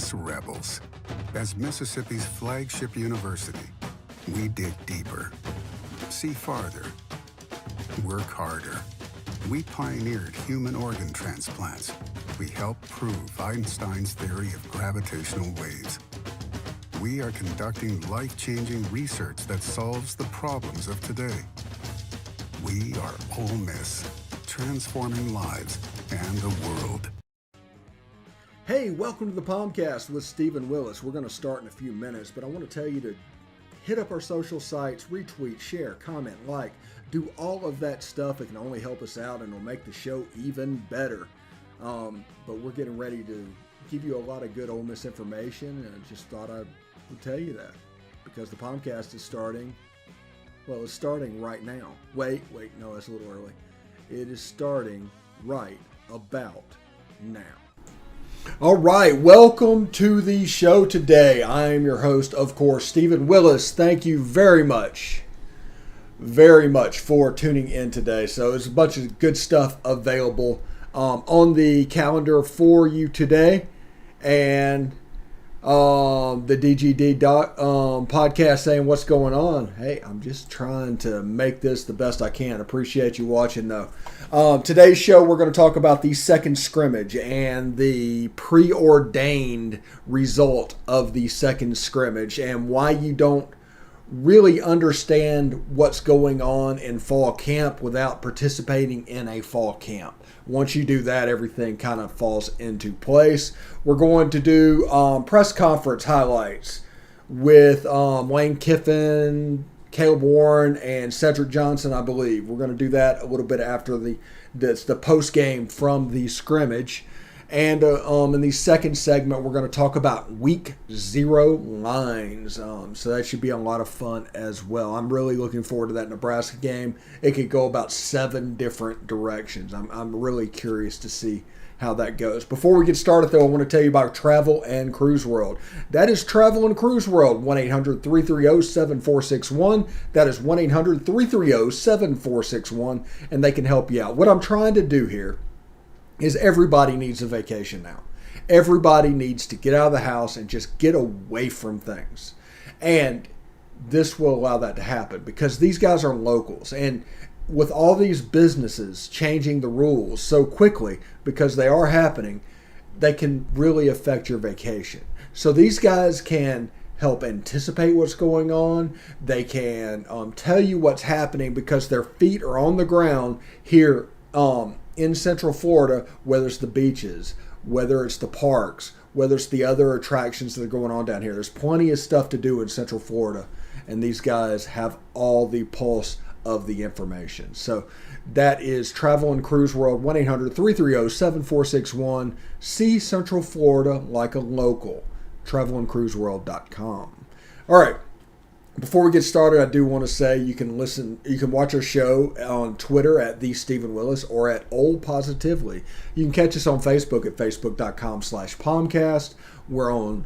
Miss rebels. As Mississippi's flagship university, we dig deeper, see farther, work harder. We pioneered human organ transplants. We helped prove Einstein's theory of gravitational waves. We are conducting life-changing research that solves the problems of today. We are Ole Miss, transforming lives and the world. Hey, welcome to the POMcast with Stephen Willis. We're going to start in a few minutes, but I want to tell you to hit up our social sites, retweet, share, comment, like, do all of that stuff. It can only help us out and it'll make the show even better. But we're getting ready to give you a lot of good Ole Miss information, and I just thought I would tell you that because the POMcast is starting. Well, it's starting right now. Wait, no, that's a little early. It is starting right about now. All right, welcome to the show today. I am your host, of course, Stephen Willis. Thank you very much for tuning in today. So there's a bunch of good stuff available on the calendar for you today. And the DGD podcast saying, what's going on? Hey, I'm just trying to make this the best I can. Appreciate you watching, though. Today's show, we're going to talk about the second scrimmage and the preordained result of the second scrimmage and why you don't really understand what's going on in fall camp without participating in a fall camp. Once you do that, everything kind of falls into place. We're going to do press conference highlights with Lane Kiffin, Caleb Warren, and Cedric Johnson, I believe. We're going to do that a little bit after the post game from the scrimmage. And in the second segment, we're going to talk about week 0 lines. So that should be a lot of fun as well. I'm really looking forward to that Nebraska game. It could go about 7 different directions. I'm really curious to see how that goes. Before we get started, though, I want to tell you about Travel and Cruise World. That is Travel and Cruise World, 1-800-330-7461. That is 1-800-330-7461, and they can help you out. What I'm trying to do here is everybody needs a vacation now. Everybody needs to get out of the house and just get away from things. And this will allow that to happen because these guys are locals. And with all these businesses changing the rules so quickly, because they are happening, they can really affect your vacation. So these guys can help anticipate what's going on. They can tell you what's happening because their feet are on the ground here in Central Florida, whether it's the beaches, whether it's the parks, whether it's the other attractions that are going on down here. There's plenty of stuff to do in Central Florida, and these guys have all the pulse of the information. So that is Travel and Cruise World, 1-800-330-7461. See Central Florida like a local, travelandcruiseworld.com. All right. Before we get started, I do want to say you can watch our show on Twitter at The Stephen Willis or at Ole Positively. You can catch us on Facebook at facebook.com/POMcast. We're on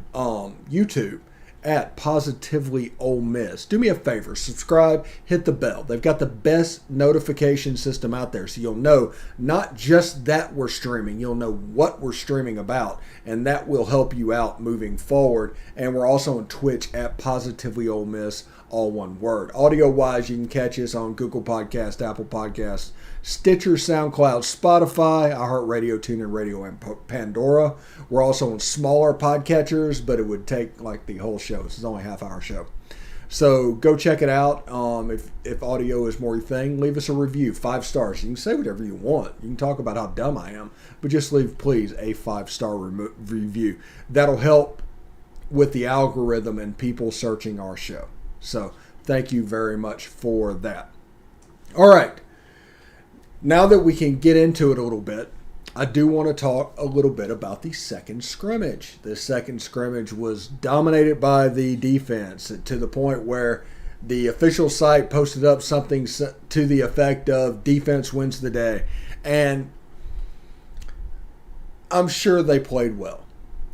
YouTube at Positively Ole Miss. Do me a favor, subscribe, hit the bell. They've got the best notification system out there, so you'll know not just that we're streaming, you'll know what we're streaming about, and that will help you out moving forward. And we're also on Twitch at Positively Ole Miss, all one word. Audio-wise, you can catch us on Google Podcast, Apple Podcasts, Stitcher, SoundCloud, Spotify, iHeartRadio, TuneIn Radio, and Pandora. We're also on smaller podcatchers, but it would take like the whole show. This is only a half-hour show. So go check it out. If audio is more your thing, leave us a review, 5 stars. You can say whatever you want. You can talk about how dumb I am, but just leave, please, a 5-star review. That'll help with the algorithm and people searching our show. So thank you very much for that. All right. Now that we can get into it a little bit, I do want to talk a little bit about the second scrimmage. The second scrimmage was dominated by the defense to the point where the official site posted up something to the effect of defense wins the day. And I'm sure they played well.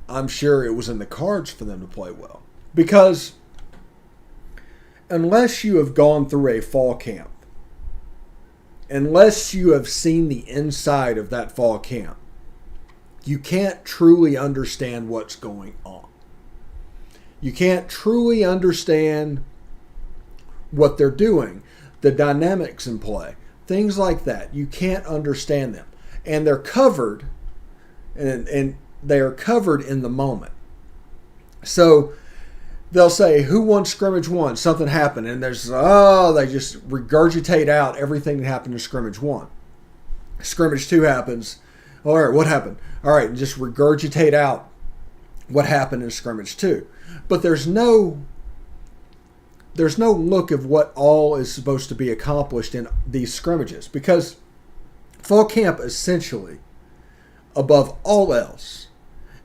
I'm sure it was in the cards for them to play well. Because unless you have gone through a fall camp, unless you have seen the inside of that fall camp, you can't truly understand what's going on. You can't truly understand what they're doing, the dynamics in play, things like that. You can't understand them. And they're covered, and they are covered in the moment. So they'll say, who won scrimmage one? Something happened. And they just regurgitate out everything that happened in scrimmage one. Scrimmage two happens. All right, what happened? All right, and just regurgitate out what happened in scrimmage two. But there's no look of what all is supposed to be accomplished in these scrimmages, because fall camp essentially, above all else,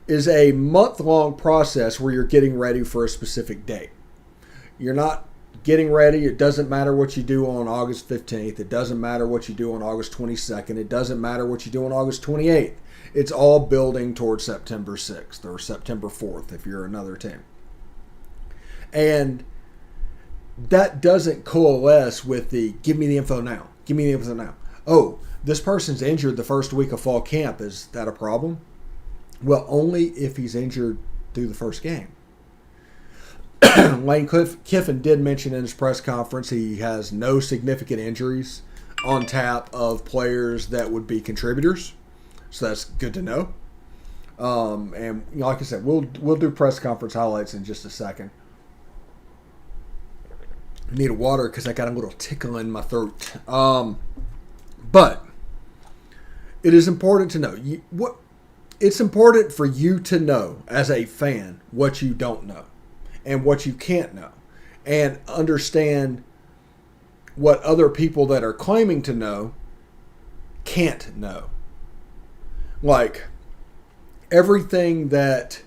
is a month-long process where you're getting ready for a specific date. You're not getting ready. It doesn't matter what you do on August 15th. It doesn't matter what you do on August 22nd. It doesn't matter what you do on August 28th. It's all building towards September 6th or September 4th if you're another team. And that doesn't coalesce with the give me the info now. Give me the info now. Oh, this person's injured the first week of fall camp. Is that a problem? Well, only if he's injured through the first game. Lane Kiffin did mention in his press conference he has no significant injuries on tap of players that would be contributors. So that's good to know. And like I said, we'll do press conference highlights in just a second. I need a water because I got a little tickle in my throat. But it is important to know it's important for you to know as a fan what you don't know and what you can't know, and understand what other people that are claiming to know can't know. Like everything that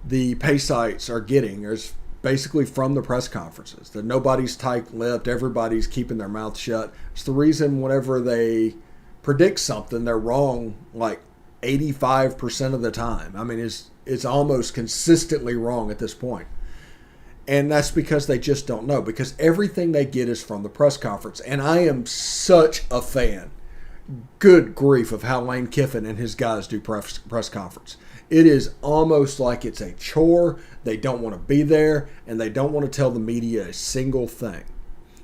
the pay sites are getting is basically from the press conferences. That nobody's tight-lipped, everybody's keeping their mouth shut. It's the reason whenever they predict something, they're wrong like 85% of the time. I mean, it's almost consistently wrong at this point. And that's because they just don't know, because everything they get is from the press conference. And I am such a fan, good grief, of how Lane Kiffin and his guys do press conference. It is almost like it's a chore. They don't want to be there, and they don't want to tell the media a single thing.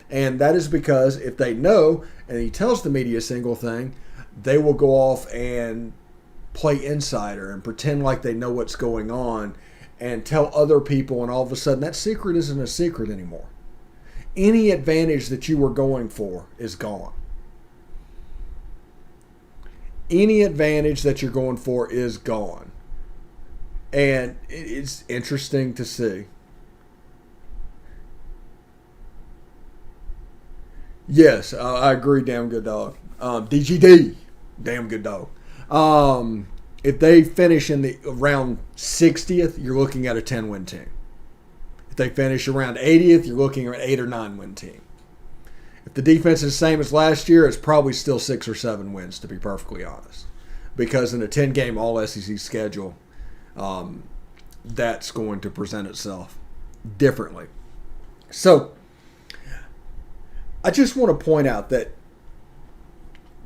And that is because if they know and he tells the media a single thing, they will go off and play insider and pretend like they know what's going on and tell other people, and all of a sudden that secret isn't a secret anymore. Any advantage that you were going for is gone. Any advantage that you're going for is gone. And it's interesting to see. Yes, I agree, damn good dog. DGD, damn good dog. If they finish in the around 60th, you're looking at a 10-win team. If they finish around 80th, you're looking at an 8 or 9-win team. If the defense is the same as last year, it's probably still 6 or 7 wins, to be perfectly honest. Because in a 10-game All-SEC schedule, that's going to present itself differently. So, I just want to point out that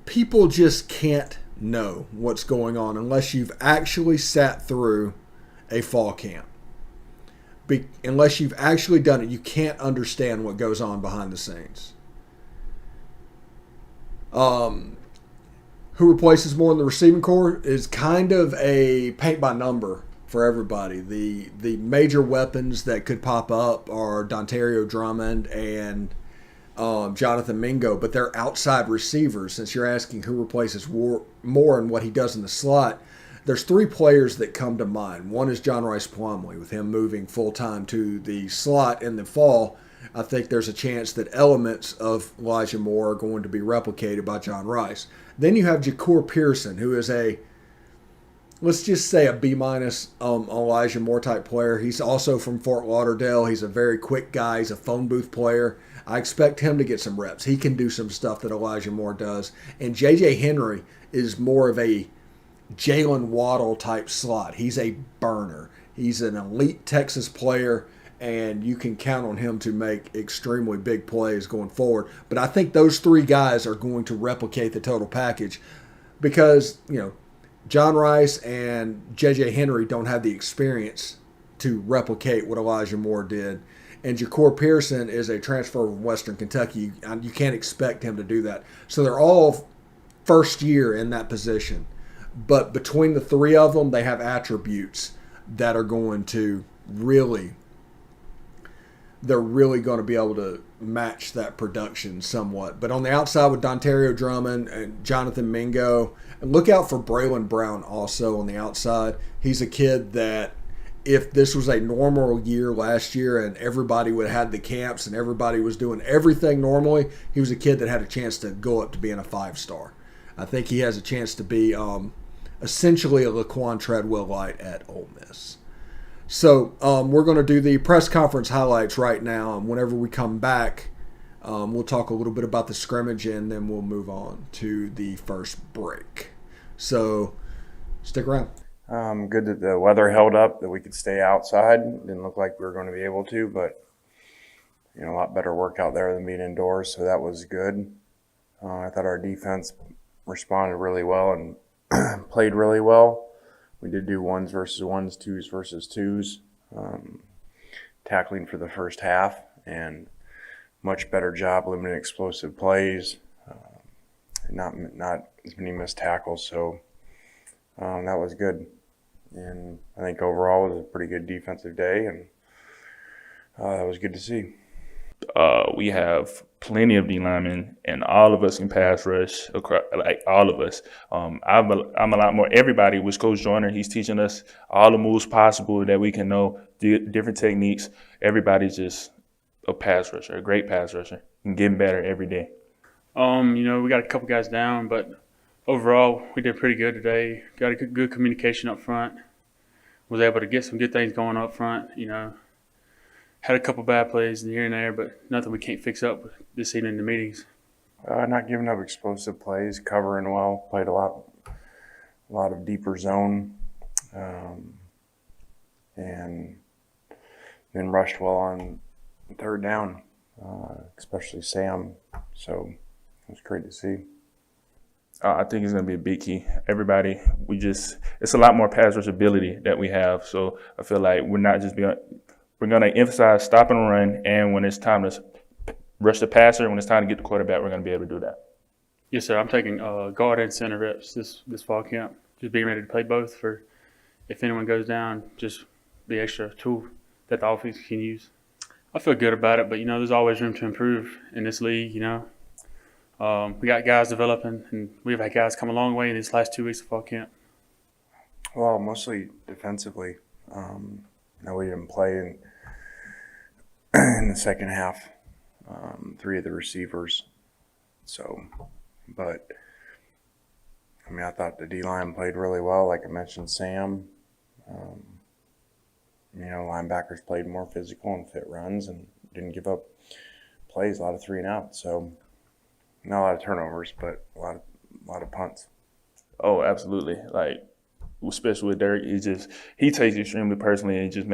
people just can't know what's going on unless you've actually sat through a fall camp. Unless you've actually done it, you can't understand what goes on behind the scenes. Who replaces more in the receiving corps is kind of a paint by number for everybody. The major weapons that could pop up are Dontario Drummond and Jonathan Mingo, but they're outside receivers. Since you're asking who replaces more and what he does in the slot, there's 3 players that come to mind. One is John Rice Plumlee, with him moving full-time to the slot in the fall. I think there's a chance that elements of Elijah Moore are going to be replicated by John Rice. Then you have Jacour Pearson, who is let's just say a B- Elijah Moore type player. He's also from Fort Lauderdale. He's a very quick guy. He's a phone booth player. I expect him to get some reps. He can do some stuff that Elijah Moore does. And J.J. Henry is more of a Jalen Waddle type slot. He's a burner. He's an elite Texas player, and you can count on him to make extremely big plays going forward. But I think those 3 guys are going to replicate the total package because, John Rice and J.J. Henry don't have the experience to replicate what Elijah Moore did. And Ja'Cour Pearson is a transfer from Western Kentucky. You can't expect him to do that. So they're all first year in that position. But between the three of them, they have attributes that are going to they're really going to be able to match that production somewhat. But on the outside with Dontario Drummond and Jonathan Mingo, and look out for Braylon Brown also on the outside. He's a kid that if this was a normal year last year and everybody would have had the camps and everybody was doing everything normally, he was a kid that had a chance to go up to being a 5-star. I think he has a chance to be essentially a Laquan Treadwell light at Ole Miss. So we're going to do the press conference highlights right now, and whenever we come back, we'll talk a little bit about the scrimmage, and then we'll move on to the first break. So stick around. Good that the weather held up, that we could stay outside. Didn't look like we were going to be able to, but a lot better work out there than being indoors, so that was good. I thought our defense responded really well and played really well. We did do 1s versus 1s, 2s versus 2s, tackling for the first half, and much better job limiting explosive plays, not as many missed tackles, so that was good. And I think overall it was a pretty good defensive day, and that was good to see. We have plenty of D linemen, and all of us can pass rush, like all of us. I'm a lot more. Everybody with Coach Joyner, he's teaching us all the moves possible that we can know, different techniques. Everybody's just a pass rusher, a great pass rusher, and getting better every day. We got a couple guys down, but overall we did pretty good today. Got a good communication up front. Was able to get some good things going up front. Had a couple bad plays here and there, but nothing we can't fix up this evening in the meetings. Not giving up explosive plays, covering well, played a lot of deeper zone, and then rushed well on third down, especially Sam. So it was great to see. I think it's going to be a big key. Everybody, it's a lot more pass rush ability that we have. So I feel like we're going to emphasize stop and run, and when it's time to rush the passer, when it's time to get the quarterback, we're going to be able to do that. Yes, sir. I'm taking guard and center reps this fall camp. Just being ready to play both for if anyone goes down, just the extra tool that the offense can use. I feel good about it, but, there's always room to improve in this league, We got guys developing, and we've had guys come a long way in these last 2 weeks of fall camp. Well, mostly defensively. We didn't play in the second half, 3 of the receivers. So, but, I thought the D-line played really well. Like I mentioned, Sam. Linebackers played more physical and fit runs and didn't give up plays, a lot of 3-and-outs. So, not a lot of turnovers, but a lot of punts. Oh, absolutely. Like, especially with Dirk, he takes it extremely personally, and it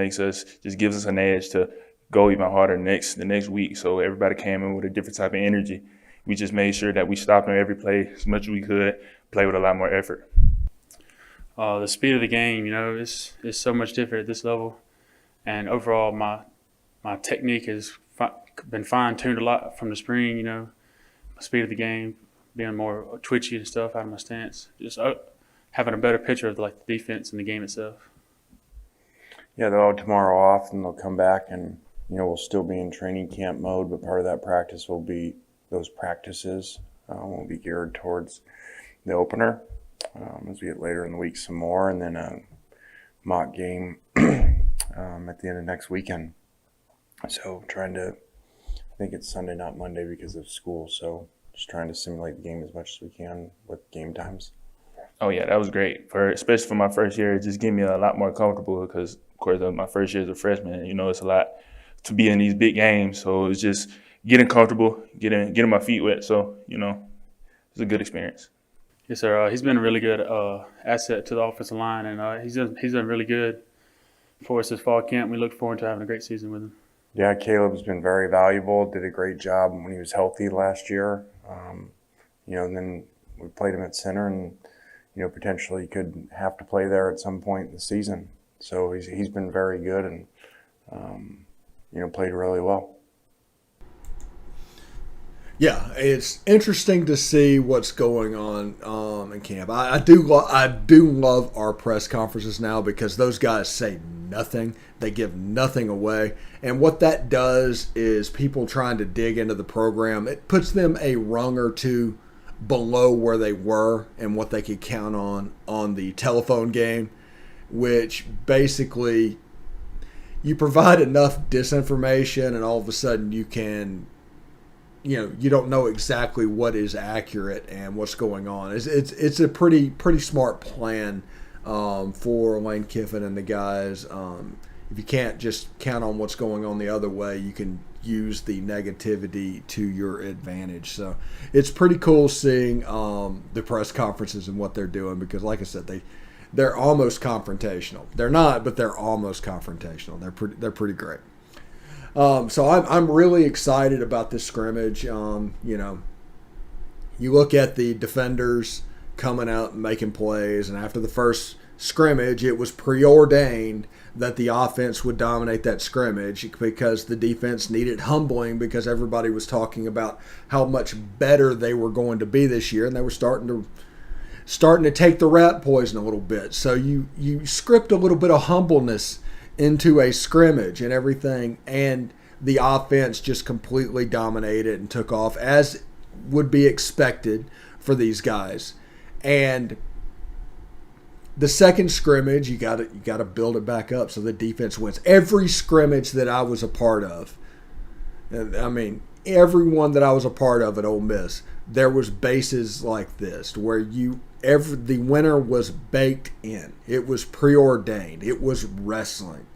just gives us an edge to go even harder the next week. So everybody came in with a different type of energy. We just made sure that we stopped on every play as much as we could, play with a lot more effort. The speed of the game, is so much different at this level, and overall my technique has been fine-tuned a lot from the spring. My speed of the game, being more twitchy and stuff out of my stance, just having a better picture of the defense and the game itself. Yeah, they'll have tomorrow off, and they'll come back, and we'll still be in training camp mode, but part of that practice will be those practices will be geared towards the opener as we get later in the week some more, and then a mock game at the end of next weekend. So I think it's Sunday, not Monday because of school, so just trying to simulate the game as much as we can with game times. Oh, yeah, that was great. Especially for my first year, it just gave me a lot more comfortable because, of course, my first year as a freshman, it's a lot to be in these big games. So it's just getting comfortable, getting my feet wet. So, it's a good experience. Yes, sir. He's been a really good asset to the offensive line, and he's done really good for us this fall camp. We look forward to having a great season with him. Yeah, Caleb's been very valuable, did a great job when he was healthy last year. Then we played him at center, and potentially could have to play there at some point in the season. So he's been very good and, played really well. Yeah, it's interesting to see what's going on in camp. I do love our press conferences now because those guys say nothing. They give nothing away. And what that does is people trying to dig into the program, it puts them a rung or two below where they were and what they could count on the telephone game, which basically you provide enough disinformation and all of a sudden you can, you don't know exactly what is accurate and what's going on. It's a pretty smart plan for Lane Kiffin and the guys. If you can't just count on what's going on the other way, you can use the negativity to your advantage. So it's pretty cool seeing the press conferences and what they're doing because, like I said, they're almost confrontational. They're not, but they're almost confrontational. They're pretty great. So I'm really excited about this scrimmage. You look at the defenders coming out and making plays, and after the first scrimmage, it was preordained that the offense would dominate that scrimmage because the defense needed humbling because everybody was talking about how much better they were going to be this year, and they were starting to take the rat poison a little bit. So you script a little bit of humbleness into a scrimmage and everything, and the offense just completely dominated and took off as would be expected for these guys. And the second scrimmage, you got to build it back up so the defense wins. Every scrimmage that I was a part of, I mean, every one that I was a part of at Ole Miss, there was bases like this where the winner was baked in. It was preordained. It was wrestling.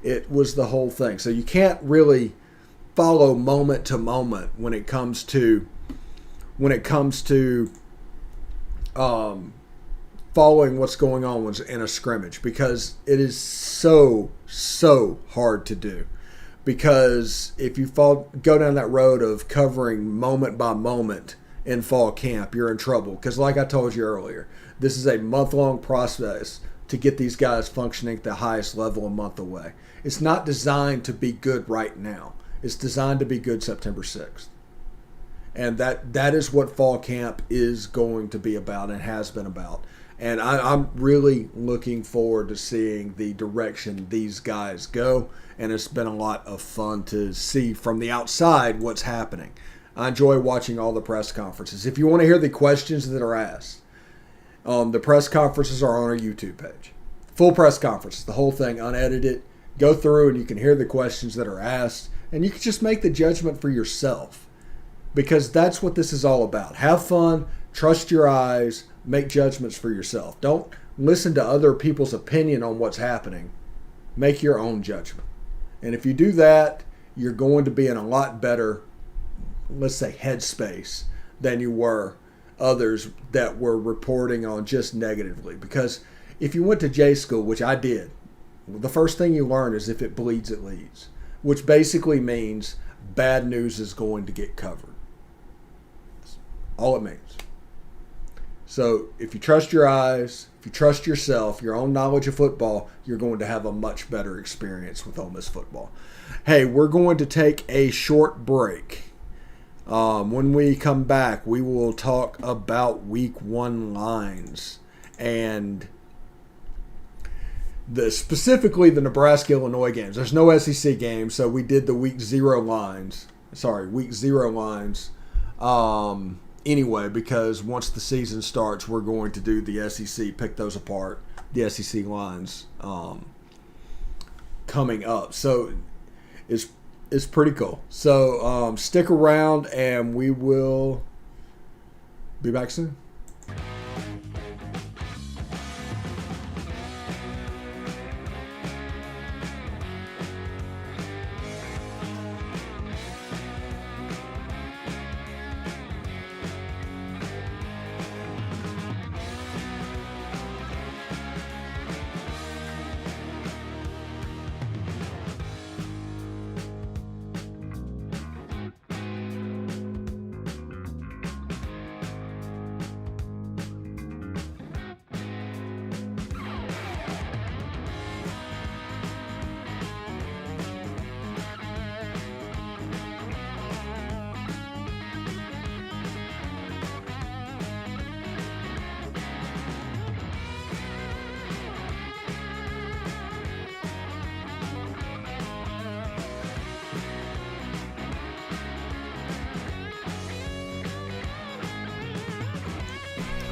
It was the whole thing. So you can't really follow moment to moment when it comes to following what's going on in a scrimmage because it is so hard to do. Because if you go down that road of covering moment by moment in fall camp, you're in trouble. Because like I told you earlier, this is a month-long process to get these guys functioning at the highest level a month away. It's not designed to be good right now. It's designed to be good September 6th. And that is what fall camp is going to be about and has been about. And I'm really looking forward to seeing the direction these guys go. And it's been a lot of fun to see from the outside what's happening. I enjoy watching all the press conferences. If you want to hear the questions that are asked, the press conferences are on our YouTube page. Full press conferences, the whole thing, unedited. Go through and you can hear the questions that are asked. And you can just make the judgment for yourself. Because that's what this is all about. Have fun, trust your eyes, make judgments for yourself. Don't listen to other people's opinion on what's happening. Make your own judgment. And if you do that, you're going to be in a lot better, let's say, headspace than you were others that were reporting on just negatively. Because if you went to J school, which I did, the first thing you learn is if it bleeds, it leads. Which basically means bad news is going to get covered. That's all it means. So if you trust your eyes, if you trust yourself, your own knowledge of football, you're going to have a much better experience with Ole Miss football. Hey, we're going to take a short break. When we come back, we will talk about week 1 lines and specifically the Nebraska-Illinois games. There's no SEC games, so we did the week 0 lines. Anyway, because once the season starts, we're going to do the SEC, pick those apart, the SEC lines coming up. So it's pretty cool. So stick around, and we will be back soon.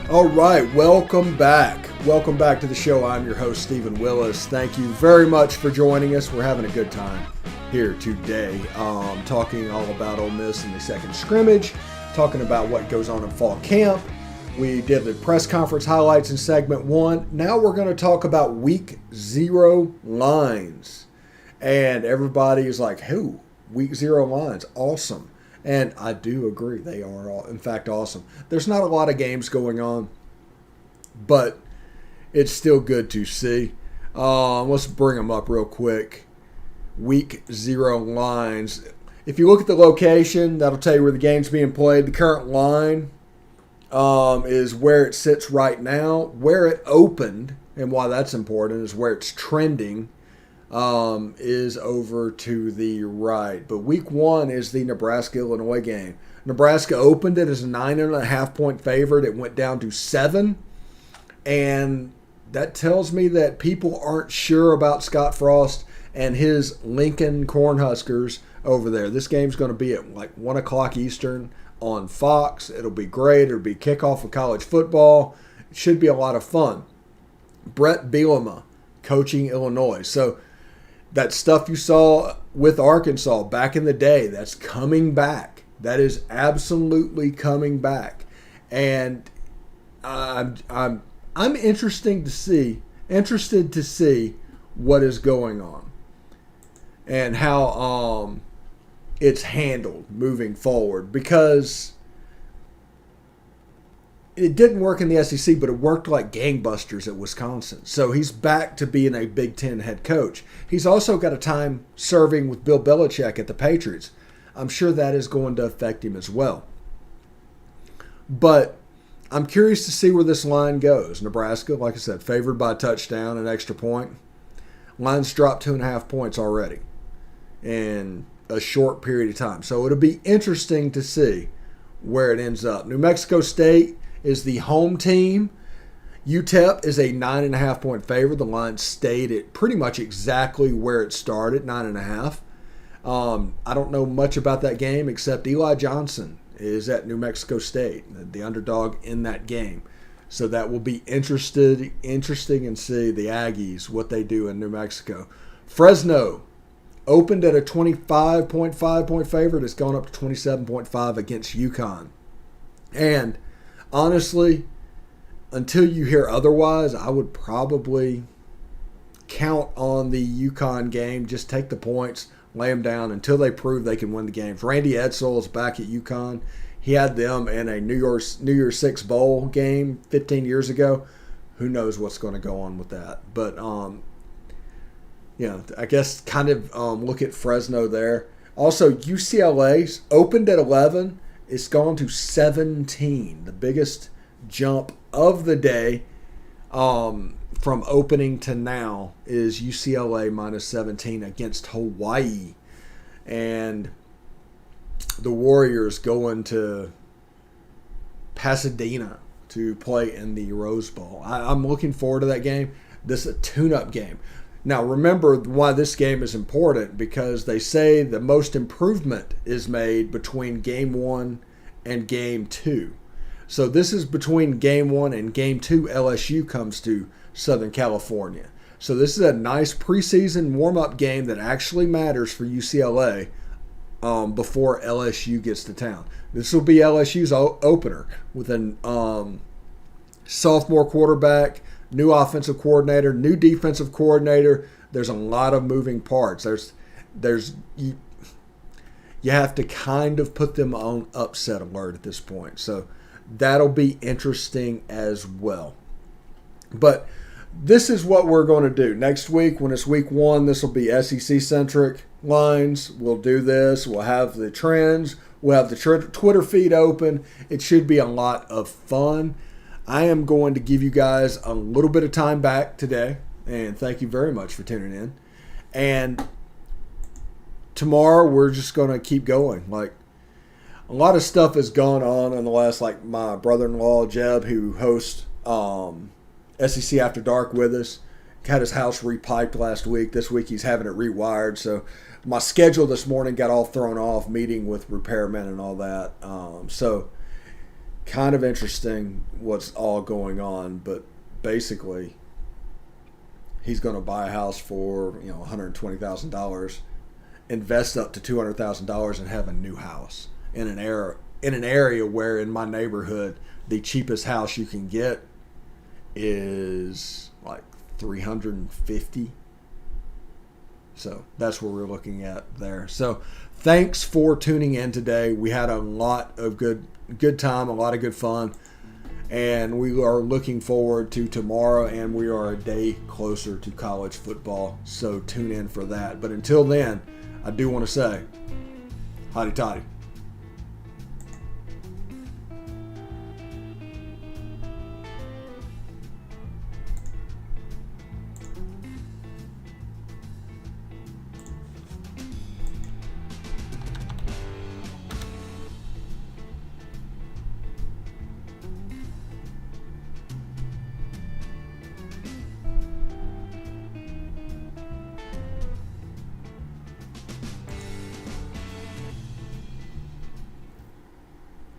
All right, welcome back. Welcome back to the show. I'm your host, Stephen Willis. Thank you very much for joining us. We're having a good time here today, talking all about Ole Miss in the second scrimmage, talking about what goes on in fall camp. We did the press conference highlights in segment 1. Now we're going to talk about week 0 lines. And everybody is like, who? Week 0 lines. Awesome. And I do agree. They are, in fact, awesome. There's not a lot of games going on, but it's still good to see. Let's bring them up real quick. Week 0 lines. If you look at the location, that'll tell you where the game's being played. The current line is where it sits right now. Where it opened, and why that's important, is where it's trending. Is over to the right. But week 1 is the Nebraska-Illinois game. Nebraska opened it as a 9.5-point favorite. It went down to 7. And that tells me that people aren't sure about Scott Frost and his Lincoln Cornhuskers over there. This game's going to be at like 1 o'clock Eastern on Fox. It'll be great. It'll be kickoff of college football. It should be a lot of fun. Brett Bielema coaching Illinois. So that stuff you saw with Arkansas back in the day, that's coming back. That is absolutely coming back. And I'm interested to see what is going on and how it's handled moving forward, because it didn't work in the SEC, but it worked like gangbusters at Wisconsin. So he's back to being a Big Ten head coach. He's also got a time serving with Bill Belichick at the Patriots. I'm sure that is going to affect him as well. But I'm curious to see where this line goes. Nebraska, like I said, favored by a touchdown, an extra point. Line's dropped 2.5 points already in a short period of time. So it'll be interesting to see where it ends up. New Mexico State is the home team. UTEP is a 9.5-point favorite. The line stayed at pretty much exactly where it started, 9.5. I don't know much about that game except Eli Johnson is at New Mexico State, the underdog in that game. So that will be interesting and see the Aggies, what they do in New Mexico. Fresno opened at a 25.5-point favorite. It's gone up to 27.5 against UConn. And honestly, until you hear otherwise, I would probably count on the UConn game. Just take the points, lay them down until they prove they can win the games. Randy Edsall is back at UConn. He had them in a New Year's Six bowl game 15 years ago. Who knows what's going to go on with that? But I guess kind of look at Fresno there. Also, UCLA's opened at 11. It's gone to 17. The biggest jump of the day from opening to now is UCLA minus 17 against Hawaii. And the Warriors going to Pasadena to play in the Rose Bowl. I'm looking forward to that game. This is a tune-up game. Now, remember why this game is important, because they say the most improvement is made between Game 1 and Game 2. So this is between Game 1 and Game 2 LSU comes to Southern California. So this is a nice preseason warm-up game that actually matters for UCLA before LSU gets to town. This will be LSU's opener with a sophomore quarterback, new offensive coordinator, new defensive coordinator. There's a lot of moving parts. You have to kind of put them on upset alert at this point. So that'll be interesting as well. But this is what we're going to do. Next week, when it's week 1, this will be SEC-centric lines. We'll do this. We'll have the trends. We'll have the Twitter feed open. It should be a lot of fun. I am going to give you guys a little bit of time back today, and thank you very much for tuning in. And tomorrow, we're just going to keep going. Like, a lot of stuff has gone on in the last, like my brother-in-law, Jeb, who hosts SEC After Dark with us, had his house repiped last week. This week he's having it rewired. So my schedule this morning got all thrown off, meeting with repairmen and all that. So kind of interesting what's all going on, but basically he's going to buy a house for $120,000, invest up to $200,000, and have a new house in an area where in my neighborhood the cheapest house you can get is like $350. So that's what we're looking at there. So thanks for tuning in today. We had a lot of good time, a lot of good fun, and we are looking forward to tomorrow, and we are a day closer to college football. So tune in for that. But until then, I do want to say, hotty toddy.